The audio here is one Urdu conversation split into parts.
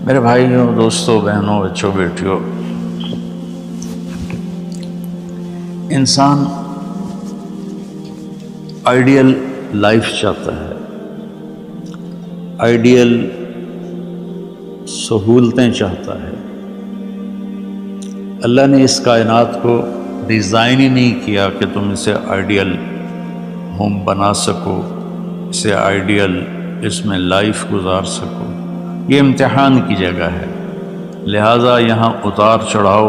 میرے بھائیوں، دوستوں، بہنوں، بچوں، بیٹیوں، انسان آئیڈیل لائف چاہتا ہے، آئیڈیل سہولتیں چاہتا ہے۔ اللہ نے اس کائنات کو ڈیزائن ہی نہیں کیا کہ تم اسے آئیڈیل ہوم بنا سکو، اسے آئیڈیل اس میں لائف گزار سکو۔ یہ امتحان کی جگہ ہے، لہٰذا یہاں اتار چڑھاؤ،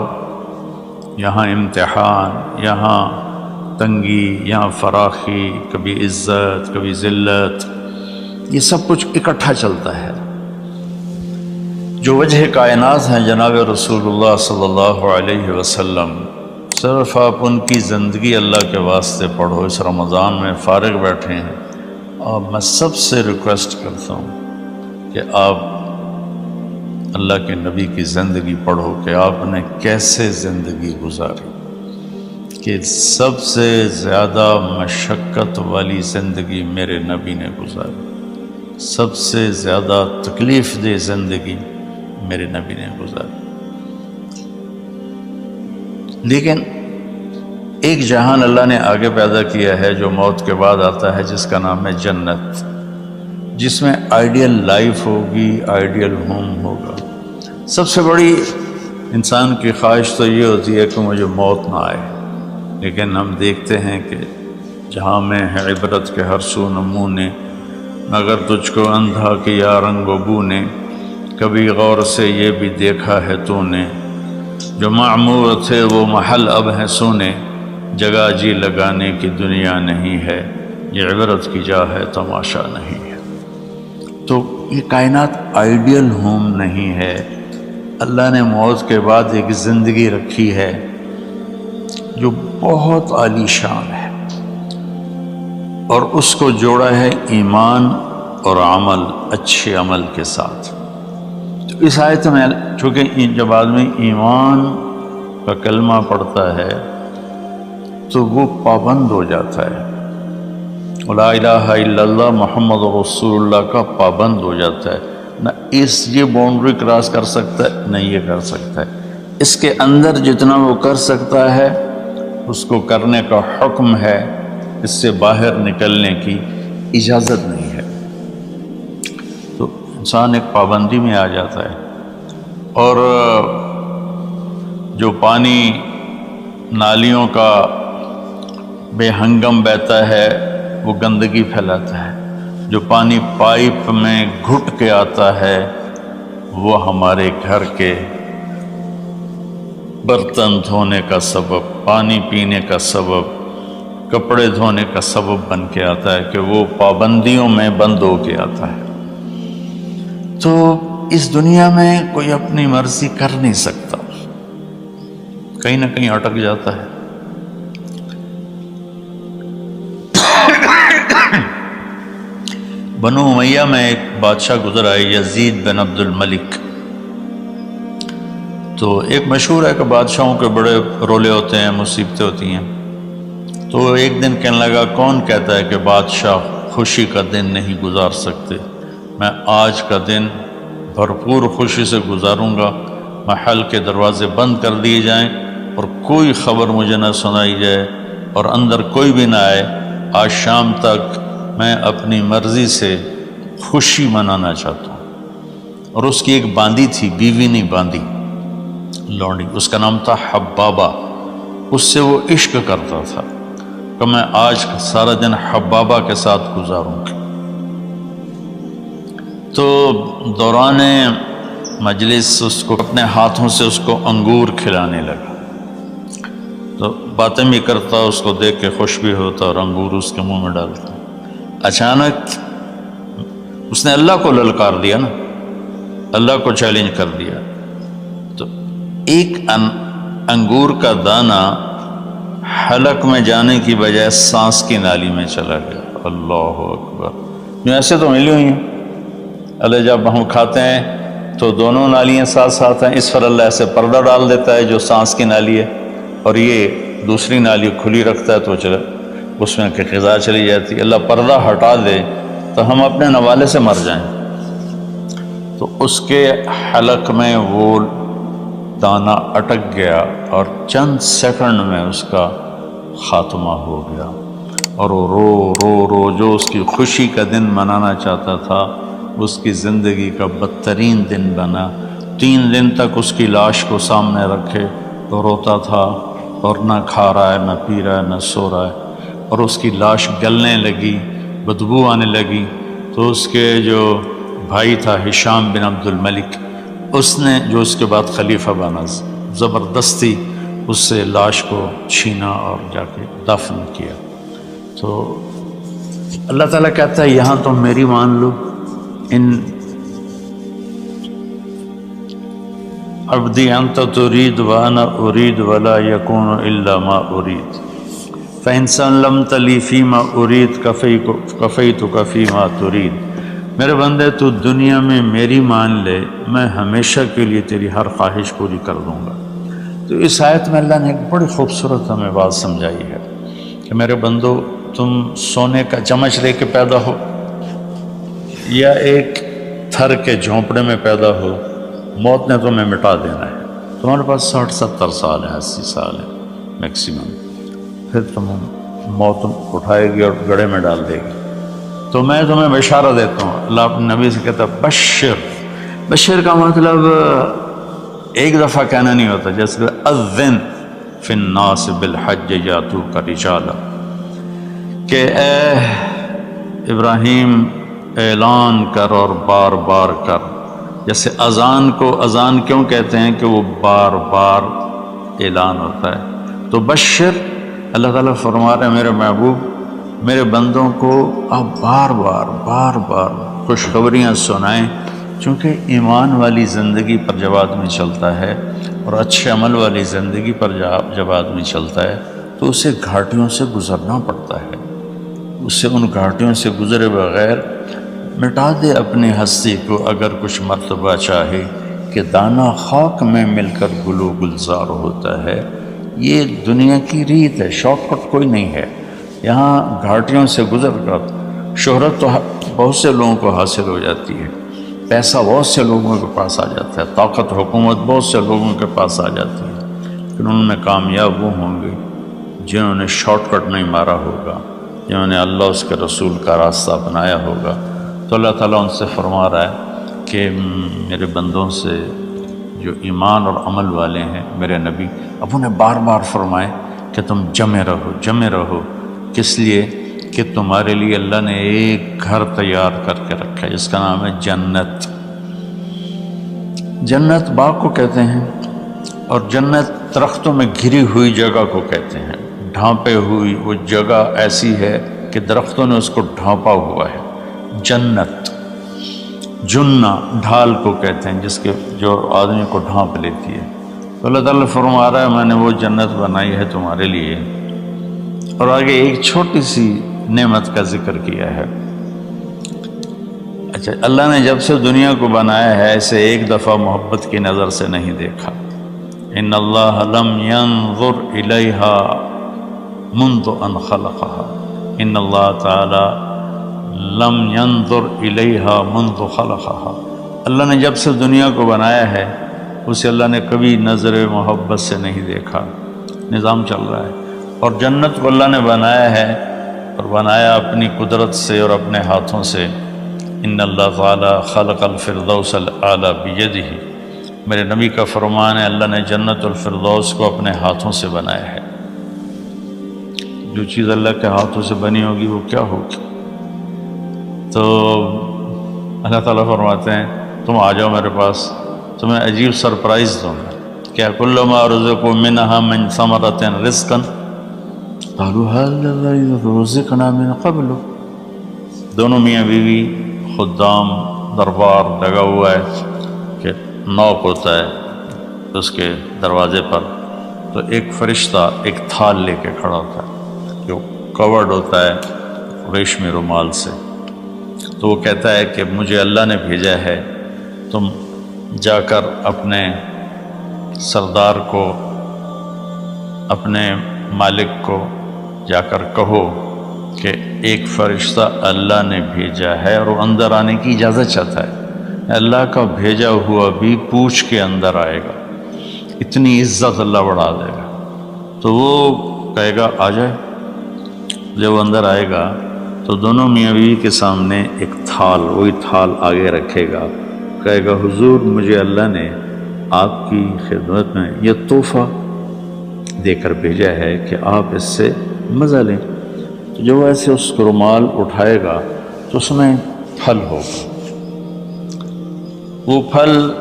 یہاں امتحان، یہاں تنگی، یہاں فراخی، کبھی عزت، کبھی ذلت، یہ سب کچھ اکٹھا چلتا ہے۔ جو وجہ کائنات ہیں جناب رسول اللہ صلی اللہ علیہ وسلم، صرف آپ ان کی زندگی اللہ کے واسطے پڑھو۔ اس رمضان میں فارغ بیٹھے ہیں، اور میں سب سے ریکویسٹ کرتا ہوں کہ آپ اللہ کے نبی کی زندگی پڑھو کہ آپ نے کیسے زندگی گزاری، کہ سب سے زیادہ مشقت والی زندگی میرے نبی نے گزاری، سب سے زیادہ تکلیف دہ زندگی میرے نبی نے گزاری۔ لیکن ایک جہان اللہ نے آگے پیدا کیا ہے جو موت کے بعد آتا ہے، جس کا نام ہے جنت، جس میں آئیڈیل لائف ہوگی، آئیڈیل ہوم ہوگا۔ سب سے بڑی انسان کی خواہش تو یہ ہوتی ہے کہ مجھے موت نہ آئے، لیکن ہم دیکھتے ہیں کہ جہاں میں ہے عبرت کے ہر سو نمونے، مگر تجھ کو اندھا کیا رنگ و بو نے، کبھی غور سے یہ بھی دیکھا ہے تو نے، جو معمور تھے وہ محل اب ہیں سونے، جگہ جی لگانے کی دنیا نہیں ہے، یہ عبرت کی جا ہے تماشا نہیں ہے۔ تو یہ کائنات آئیڈیل ہوم نہیں ہے۔ اللہ نے موت کے بعد ایک زندگی رکھی ہے جو بہت عالی شان ہے، اور اس کو جوڑا ہے ایمان اور عمل، اچھے عمل کے ساتھ۔ تو اس آیت میں چونکہ جب آدمی ایمان کا کلمہ پڑھتا ہے تو وہ پابند ہو جاتا ہے، لا الہ الا اللہ محمد رسول اللہ کا پابند ہو جاتا ہے، نہ یہ باؤنڈری کراس کر سکتا ہے، نہ یہ کر سکتا ہے۔ اس کے اندر جتنا وہ کر سکتا ہے اس کو کرنے کا حکم ہے، اس سے باہر نکلنے کی اجازت نہیں ہے۔ تو انسان ایک پابندی میں آ جاتا ہے، اور جو پانی نالیوں کا بے ہنگم بہتا ہے وہ گندگی پھیلاتا ہے، جو پانی پائپ میں گھٹ کے آتا ہے وہ ہمارے گھر کے برتن دھونے کا سبب، پانی پینے کا سبب، کپڑے دھونے کا سبب بن کے آتا ہے، کہ وہ پابندیوں میں بند ہو کے آتا ہے۔ تو اس دنیا میں کوئی اپنی مرضی کر نہیں سکتا، کہیں نہ کہیں اٹک جاتا ہے۔ بنو امیہ میں ایک بادشاہ گزر آئے، یزید بن عبد الملک۔ تو ایک مشہور ہے کہ بادشاہوں کے بڑے رولے ہوتے ہیں، مصیبتیں ہوتی ہیں۔ تو ایک دن کہنے لگا، کون کہتا ہے کہ بادشاہ خوشی کا دن نہیں گزار سکتے؟ میں آج کا دن بھرپور خوشی سے گزاروں گا، محل کے دروازے بند کر دیے جائیں اور کوئی خبر مجھے نہ سنائی جائے اور اندر کوئی بھی نہ آئے۔ آج شام تک میں اپنی مرضی سے خوشی منانا چاہتا ہوں۔ اور اس کی ایک باندی تھی، بیوی نہیں باندی، لونڈی، اس کا نام تھا حبابہ۔ اس سے وہ عشق کرتا تھا کہ میں آج سارا دن حبابہ کے ساتھ گزاروں گا۔ تو دوران مجلس اس کو اپنے ہاتھوں سے اس کو انگور کھلانے لگا، تو باتیں بھی کرتا، اس کو دیکھ کے خوش بھی ہوتا اور انگور اس کے منہ میں ڈالتا۔ اچانک اس نے اللہ کو للکار دیا نا، اللہ کو چیلنج کر دیا، تو ایک انگور کا دانہ حلق میں جانے کی بجائے سانس کی نالی میں چلا گیا۔ اللہ اکبر! جو ایسے تو ملی ہوئی ہیں، اللہ جب ہم کھاتے ہیں تو دونوں نالیاں ساتھ ساتھ ہیں، اس پر اللہ ایسے پردہ ڈال دیتا ہے جو سانس کی نالی ہے، اور یہ دوسری نالی کھلی رکھتا ہے تو چلا اس میں کہ غذا چلی جاتی ہے۔ اللہ پردہ ہٹا دے تو ہم اپنے نوالے سے مر جائیں۔ تو اس کے حلق میں وہ دانہ اٹک گیا اور چند سیکنڈ میں اس کا خاتمہ ہو گیا، اور وہ رو رو رو جو اس کی خوشی کا دن منانا چاہتا تھا اس کی زندگی کا بدترین دن بنا۔ 3 دن تک اس کی لاش کو سامنے رکھے تو روتا تھا، اور نہ کھا رہا ہے، نہ پی رہا ہے، نہ سو رہا ہے، اور اس کی لاش گلنے لگی، بدبو آنے لگی۔ تو اس کے جو بھائی تھا ہشام بن عبد الملک، اس نے جو اس کے بعد خلیفہ بنا، زبردستی اس سے لاش کو چھینا اور جا کے دفن کیا۔ تو اللہ تعالیٰ کہتا ہے یہاں تم میری مان لو، ان عبدی انت ترید وانا ارید ولا یکون الا ما ارید فإن سلمت لی فیما ارید کفیتک فیما ترید۔ میرے بندے تو دنیا میں میری مان لے، میں ہمیشہ کے لیے تیری ہر خواہش پوری کر دوں گا۔ تو اس آیت میں اللہ نے ایک بڑی خوبصورت ہمیں بات سمجھائی ہے کہ میرے بندو، تم سونے کا چمچ لے کے پیدا ہو یا ایک تھر کے جھونپڑے میں پیدا ہو، موت نے تمہیں مٹا دینا ہے۔ تمہارے پاس 60-70 سال ہے، 80 سال ہے میکسیمم، پھر تم موت اٹھائے گی اور گڑھے میں ڈال دے گی۔ تو میں تمہیں بشارہ دیتا ہوں، اللہ اپنے نبی سے کہتا ہے بشر کا مطلب ایک دفعہ کہنا نہیں ہوتا، جیسے اذن فی الناس بالحج یاتوک رجالا، کہ اے ابراہیم اعلان کر اور بار بار کر۔ جیسے اذان کو اذان کیوں کہتے ہیں کہ وہ بار بار اعلان ہوتا ہے۔ تو بشر، اللہ تعالیٰ فرما رہے ہیں میرے محبوب، میرے بندوں کو آپ بار بار خوشخبریاں سنائیں، چونکہ ایمان والی زندگی پر جب آدمی چلتا ہے اور اچھے عمل والی زندگی پر جب آدمی چلتا ہے تو اسے گھاٹیوں سے گزرنا پڑتا ہے۔ اسے ان گھاٹیوں سے گزرے بغیر مٹا دے اپنی ہستی کو اگر کچھ مرتبہ چاہے، کہ دانہ خاک میں مل کر گل و گلزار ہوتا ہے۔ یہ دنیا کی ریت ہے، شارٹ کٹ کوئی نہیں ہے۔ یہاں گھاٹیوں سے گزر کر شہرت تو بہت سے لوگوں کو حاصل ہو جاتی ہے، پیسہ بہت سے لوگوں کے پاس آ جاتا ہے، طاقت حکومت بہت سے لوگوں کے پاس آ جاتی ہے، لیکن ان میں کامیاب وہ ہوں گے جنہوں نے شارٹ کٹ نہیں مارا ہوگا، جنہوں نے اللہ اس کے رسول کا راستہ اپنایا ہوگا۔ تو اللہ تعالیٰ ان سے فرما رہا ہے کہ میرے بندوں سے جو ایمان اور عمل والے ہیں، میرے نبی اب انہیں بار بار فرمائے کہ تم جمے رہو، کس لیے کہ تمہارے لیے اللہ نے ایک گھر تیار کر کے رکھا ہے جس کا نام ہے جنت۔ جنت باغ کو کہتے ہیں، اور جنت درختوں میں گھری ہوئی جگہ کو کہتے ہیں۔ ڈھانپے ہوئی وہ جگہ ایسی ہے کہ درختوں نے اس کو ڈھانپا ہوا ہے۔ جنت جنہ ڈھال کو کہتے ہیں، جس کے جو آدمی کو ڈھانپ لیتی ہے۔ تو اللہ تعالیٰ فرما رہا ہے میں نے وہ جنت بنائی ہے تمہارے لیے۔ اور آگے ایک چھوٹی سی نعمت کا ذکر کیا ہے۔ اچھا، اللہ نے جب سے دنیا کو بنایا ہے اسے ایک دفعہ محبت کی نظر سے نہیں دیکھا۔ ان اللہ لم ينظر الیہا منذ ان خلقها، ان اللہ تعالی لم ينظر الیہا منذ خلقها، اللہ نے جب سے دنیا کو بنایا ہے اسے اللہ نے کبھی نظر محبت سے نہیں دیکھا۔ نظام چل رہا ہے، اور جنت کو اللہ نے بنایا ہے، اور بنایا اپنی قدرت سے اور اپنے ہاتھوں سے۔ ان اللہ تعالی خلق الفردوس الاعلی بیدہ، میرے نبی کا فرمان ہے اللہ نے جنت الفردوس کو اپنے ہاتھوں سے بنایا ہے۔ جو چیز اللہ کے ہاتھوں سے بنی ہوگی وہ کیا ہوگی؟ تو اللہ تعالیٰ فرماتے ہیں تم آ جاؤ میرے پاس، تمہیں عجیب سرپرائز دوں گا۔ کیا کلما رزقوا منها من ثمرۃ رزقا قالوا هذا رزقنا من قبل، دونوں میاں بیوی خدام دربار لگا ہوا ہے کہ نوک ہوتا ہے اس کے دروازے پر، تو ایک فرشتہ ایک تھال لے کے کھڑا ہوتا ہے جو کورڈ ہوتا ہے ریشمی رومال سے۔ تو وہ کہتا ہے کہ مجھے اللہ نے بھیجا ہے، تم جا کر اپنے سردار کو، اپنے مالک کو جا کر کہو کہ ایک فرشتہ اللہ نے بھیجا ہے اور وہ اندر آنے کی اجازت چاہتا ہے۔ اللہ کا بھیجا ہوا بھی پوچھ کے اندر آئے گا، اتنی عزت اللہ بڑھا دے گا۔ تو وہ کہے گا آ جائے۔ جب وہ اندر آئے گا تو دونوں میاں بیوی کے سامنے ایک تھال، وہی تھال آگے رکھے گا، کہے گا حضور مجھے اللہ نے آپ کی خدمت میں یہ تحفہ دے کر بھیجا ہے کہ آپ اس سے مزہ لیں۔ تو جب وہ ایسے اس کو رومال اٹھائے گا تو اس میں پھل ہوگا، وہ پھل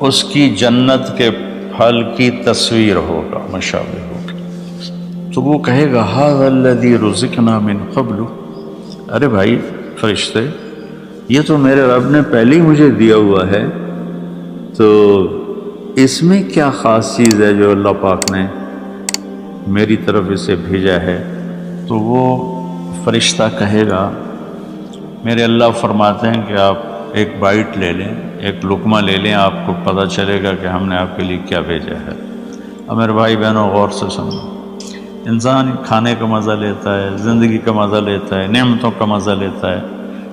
اس کی جنت کے پھل کی تصویر ہوگا، مشابہ ہوگا۔ تو وہ کہے گا ھذا الذی رزقنا من قبل، ارے بھائی فرشتے یہ تو میرے رب نے پہلے ہی مجھے دیا ہوا ہے، تو اس میں کیا خاص چیز ہے جو اللہ پاک نے میری طرف اسے بھیجا ہے؟ تو وہ فرشتہ کہے گا میرے اللہ فرماتے ہیں کہ آپ ایک بائٹ لے لیں، ایک لقمہ لے لیں، آپ کو پتہ چلے گا کہ ہم نے آپ کے لیے کیا بھیجا ہے۔ اب میرے بھائی بہنوں غور سے سنو، انسان کھانے کا مزہ لیتا ہے، زندگی کا مزہ لیتا ہے، نعمتوں کا مزہ لیتا ہے،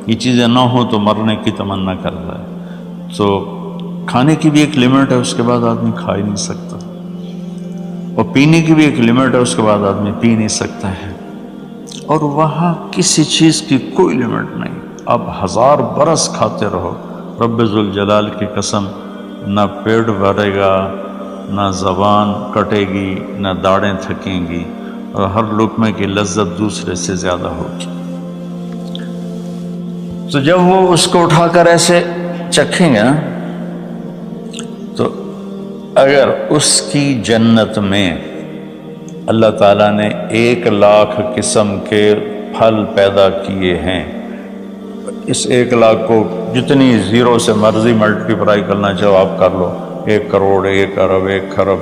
یہ چیزیں نہ ہوں تو مرنے کی تمنا کرتا ہے۔ تو کھانے کی بھی ایک لمٹ ہے، اس کے بعد آدمی کھا ہی نہیں سکتا، اور پینے کی بھی ایک لمٹ ہے، اس کے بعد آدمی پی نہیں سکتا ہے، اور وہاں کسی چیز کی کوئی لمٹ نہیں، اب 1000 برس کھاتے رہو، رب ذوالجلال کی قسم نہ پیٹ بھرے گا، نہ زبان کٹے گی، نہ داڑیں تھکیں گی، اور ہر لقمے کی لذت دوسرے سے زیادہ ہوگی۔ تو جب وہ اس کو اٹھا کر ایسے چکھیں گے نا، تو اگر اس کی جنت میں اللہ تعالیٰ نے 1,00,000 قسم کے پھل پیدا کیے ہیں، اس 1,00,000 کو جتنی زیرو سے مرضی ملٹیپلائی کرنا چاہو آپ کر لو، 1 کروڑ، 1 ارب، 1 خرب،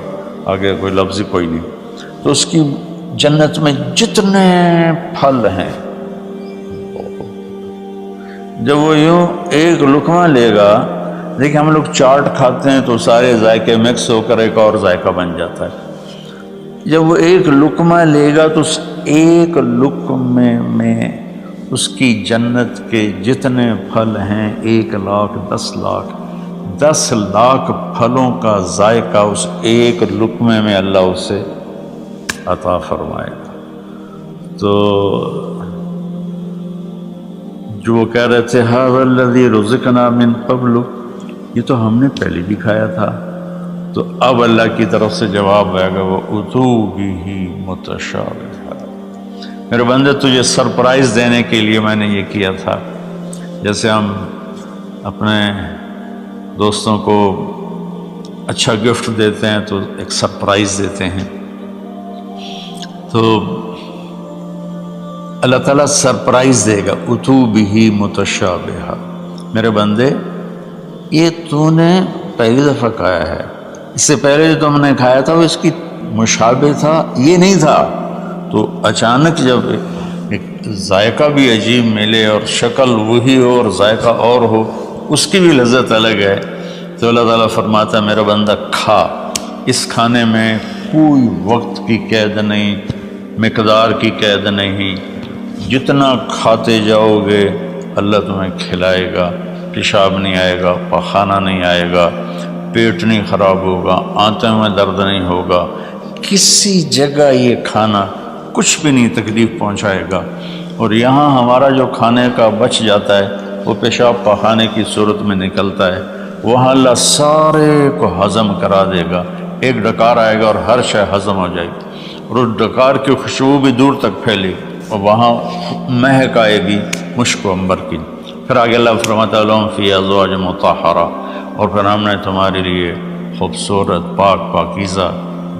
آگے کوئی لفظ ہی کوئی نہیں۔ تو اس کی جنت میں جتنے پھل ہیں، جب وہ یوں ایک لقمہ لے گا، دیکھیں ہم لوگ چاٹ کھاتے ہیں تو سارے ذائقے مکس ہو کر ایک اور ذائقہ بن جاتا ہے، جب وہ ایک لقمہ لے گا تو اس ایک لقمے میں اس کی جنت کے جتنے پھل ہیں 1,00,000، 10,00,000، 10,00,000 پھلوں کا ذائقہ اس ایک لقمے میں اللہ اسے عطا فرمائے گا۔ تو جو وہ کہہ رہے تھے ھذا الذی رزقنا من قبل، یہ تو ہم نے پہلے بھی کھایا تھا، تو اب اللہ کی طرف سے جواب آئے گا وَأُتُوا بِهِ مُتَشَابِهًا، میرے بندے تجھے سرپرائز دینے کے لیے میں نے یہ کیا تھا۔ جیسے ہم اپنے دوستوں کو اچھا گفٹ دیتے ہیں تو ایک سرپرائز دیتے ہیں، تو اللہ تعالیٰ سرپرائز دے گا اتو بھی متشابہا، میرے بندے یہ تو نے پہلی دفعہ کھایا ہے، اس سے پہلے جو تم نے کھایا تھا وہ اس کی مشابہ تھا، یہ نہیں تھا۔ تو اچانک جب ایک ذائقہ بھی عجیب ملے اور شکل وہی ہو اور ذائقہ اور ہو، اس کی بھی لذت الگ ہے، تو اللہ تعالیٰ فرماتا ہے میرا بندہ کھا، اس کھانے میں کوئی وقت کی قید نہیں، مقدار کی قید نہیں، جتنا کھاتے جاؤ گے اللہ تمہیں کھلائے گا، پیشاب نہیں آئے گا، پخانہ نہیں آئے گا، پیٹ نہیں خراب ہوگا، آنتوں میں درد نہیں ہوگا، کسی جگہ یہ کھانا کچھ بھی نہیں تکلیف پہنچائے گا۔ اور یہاں ہمارا جو کھانے کا بچ جاتا ہے وہ پیشاب پخانے کی صورت میں نکلتا ہے، وہاں اللہ سارے کو ہضم کرا دے گا، ایک ڈکار آئے گا اور ہر شے ہضم ہو جائے گی، اور اس ڈکار کی خوشبو بھی دور تک پھیلے گی، اور وہاں مہک آئے گی مشک و عنبر کی۔ پھر آگے اللہ فرماتا ہے لہم فیہا ازواج مطہرہ، اور پھر ہم نے تمہارے لیے خوبصورت پاک پاکیزہ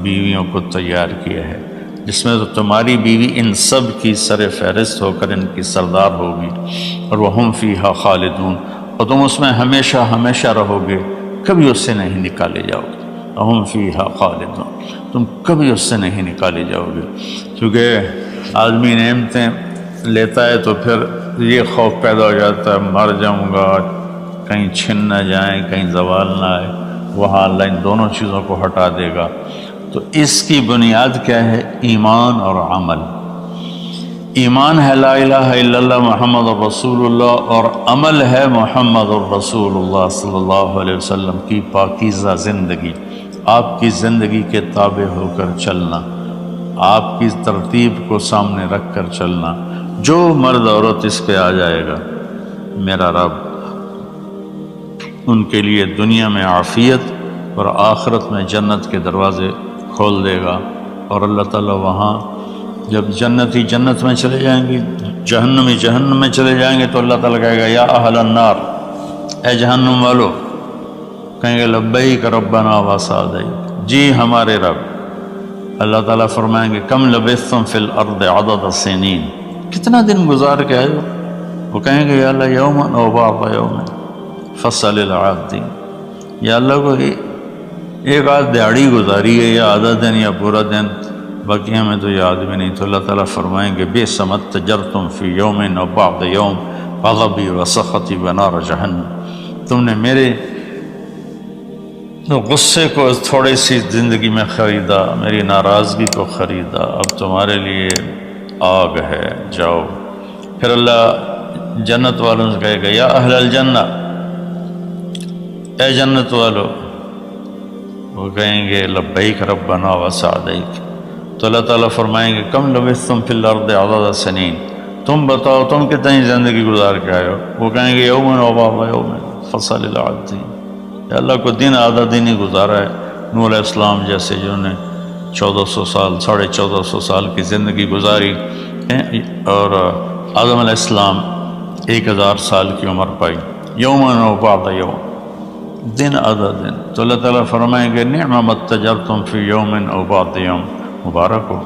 بیویوں کو تیار کیا ہے، جس میں تو تمہاری بیوی ان سب کی سر فہرست ہو کر ان کی سردار ہوگی، اور وہم فیہا خالدون، اور تم اس میں ہمیشہ ہمیشہ رہو گے، کبھی اس سے نہیں نکالے جاؤ گے، وہم فیہا خالدون، تم کبھی اس سے نہیں نکالے جاؤ گے۔ کیونکہ آدمی نعمتیں لیتا ہے تو پھر یہ خوف پیدا ہو جاتا ہے مر جاؤں گا، کہیں چھن نہ جائیں، کہیں زوال نہ آئے، وہاں اللہ ان دونوں چیزوں کو ہٹا دے گا۔ تو اس کی بنیاد کیا ہے؟ ایمان اور عمل۔ ایمان ہے لا الہ الا اللہ محمد رسول اللہ، اور عمل ہے محمد رسول اللہ صلی اللہ علیہ وسلم کی پاکیزہ زندگی، آپ کی زندگی کے تابع ہو کر چلنا، آپ کی ترتیب کو سامنے رکھ کر چلنا۔ جو مرد عورت اس پہ آ جائے گا، میرا رب ان کے لیے دنیا میں عافیت اور آخرت میں جنت کے دروازے کھول دے گا، اور اللہ تعالیٰ وہاں جب جنتی جنت میں چلے جائیں گے، جہنمی جہنم میں چلے جائیں گے، تو اللہ تعالیٰ کہے گا یا اہل النار، اے جہنم والو، کہیں گے لبیک ربنا وسعدیک، جی ہمارے رب۔ اللہ تعالیٰ فرمائیں گے کم لبثتم فی الارض عدد السنین، کتنا دن گزار کے آئے ہو؟ وہ کہیں گے یا اللہ یوما او بعض یوم فصل العادین، یا اللہ کو ایک آدھ دیہڑی گزاری ہے، یا آدھا دن یا پورا دن، باقی ہمیں تو یاد بھی نہیں۔ تو اللہ تعالیٰ فرمائیں گے بئس ما اتجرتم فی یوم او بعض یوم غضبی وسخطی ونار جہنم، تم نے میرے غصے کو تھوڑی سی زندگی میں خریدا، میری ناراضگی کو خریدا، اب تمہارے لیے آگ ہے، جاؤ۔ پھر اللہ جنت والوں سے کہے گا یا اہل الجنہ، اے جنت والو، وہ کہیں گے لبیک ربنا وسعدیک، تو اللہ تعالیٰ فرمائیں گے کم لبثتم فی الارض عدد سنین، تم بتاؤ تم کتنی زندگی گزار کے آئے ہو؟ وہ کہیں گے یوم و بعض یوم فصل العادین، یا اللہ کو دن آدھا دن ہی گزارا ہے۔ نوح علیہ السلام جیسے جنہوں نے 1400 سال 1450 سال کی زندگی گزاری، اور آدم علیہ السلام 1000 سال کی عمر پائی، یوم و بعض یوم، دن آدھا دن۔ تو اللہ تعالیٰ فرمائیں گے نعم ما اتجرتم فی یوم او بعض یوم، مبارک ہو،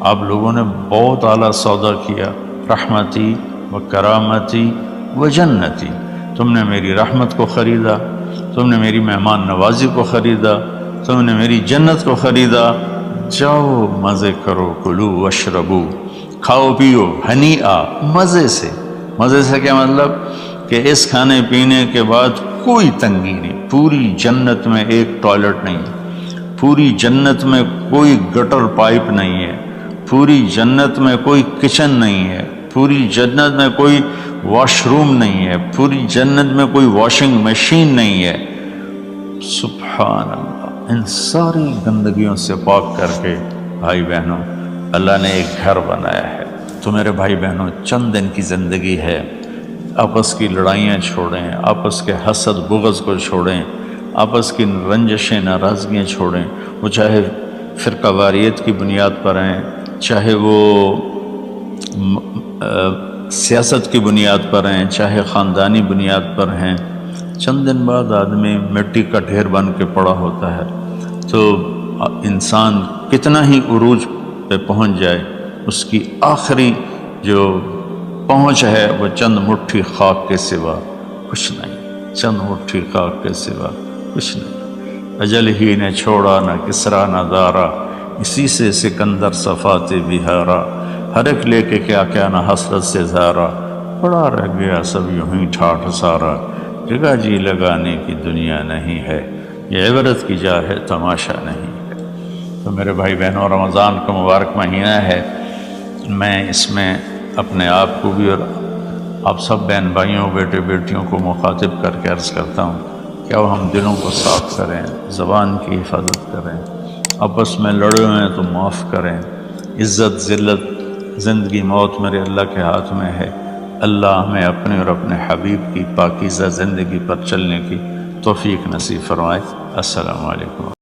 آپ لوگوں نے بہت اعلیٰ سودا کیا، رحمتی و کرامتی و جنتی، تم نے میری رحمت کو خریدا، تم نے میری مہمان نوازی کو خریدا، تم نے میری جنت کو خریدا، جاؤ مزے کرو، کلو واشربو، کھاؤ پیو، ہنیئا، مزے سے۔ مزے سے کیا مطلب؟ کہ اس کھانے پینے کے بعد کوئی تنگی نہیں، پوری جنت میں ایک ٹوائلٹ نہیں، پوری جنت میں کوئی گٹر پائپ نہیں ہے، پوری جنت میں کوئی کچن نہیں ہے، پوری جنت میں کوئی واش روم نہیں ہے، پوری جنت میں کوئی واشنگ مشین نہیں ہے۔ سبحان اللہ، ان ساری گندگیوں سے پاک کر کے بھائی بہنوں اللہ نے ایک گھر بنایا ہے۔ تو میرے بھائی بہنوں چند دن کی زندگی ہے، آپس کی لڑائیاں چھوڑیں، آپس کے حسد بغض کو چھوڑیں، آپس کی رنجشیں ناراضگیاں چھوڑیں، وہ چاہے فرقہ واریت کی بنیاد پر ہیں، چاہے وہ سیاست کی بنیاد پر ہیں، چاہے خاندانی بنیاد پر ہیں۔ چند دن بعد آدمی مٹی کا ڈھیر بن کے پڑا ہوتا ہے، تو انسان کتنا ہی عروج پہ پہنچ جائے، اس کی آخری جو پہنچ ہے وہ چند مٹھی خاک کے سوا کچھ نہیں، چند مٹھی خاک کے سوا کچھ نہیں۔ اجل ہی نے چھوڑا نہ کسرا نہ دارا، اسی سے سکندر صفات بہارا، ہر ایک لے کے کیا کیا نہ حسرت سے زارا، پڑا رہ گیا سب یوں ہی ٹھاٹھ سارا، جگہ جی لگانے کی دنیا نہیں ہے، یہ عبرت کی جا ہے تماشا نہیں ہے۔ تو میرے بھائی بہنوں رمضان کا مبارک مہینہ ہے، میں اس میں اپنے آپ کو بھی اور آپ سب بہن بھائیوں بیٹے بیٹیوں کو مخاطب کر کے عرض کرتا ہوں کہ اب ہم دلوں کو صاف کریں، زبان کی حفاظت کریں، آپس میں لڑے ہوئے ہیں تو معاف کریں، عزت ذلت زندگی موت میرے اللہ کے ہاتھ میں ہے۔ اللہ ہمیں اپنے اور اپنے حبیب کی پاکیزہ زندگی پر چلنے کی توفیق نصیب فرمائے۔ السلام علیکم۔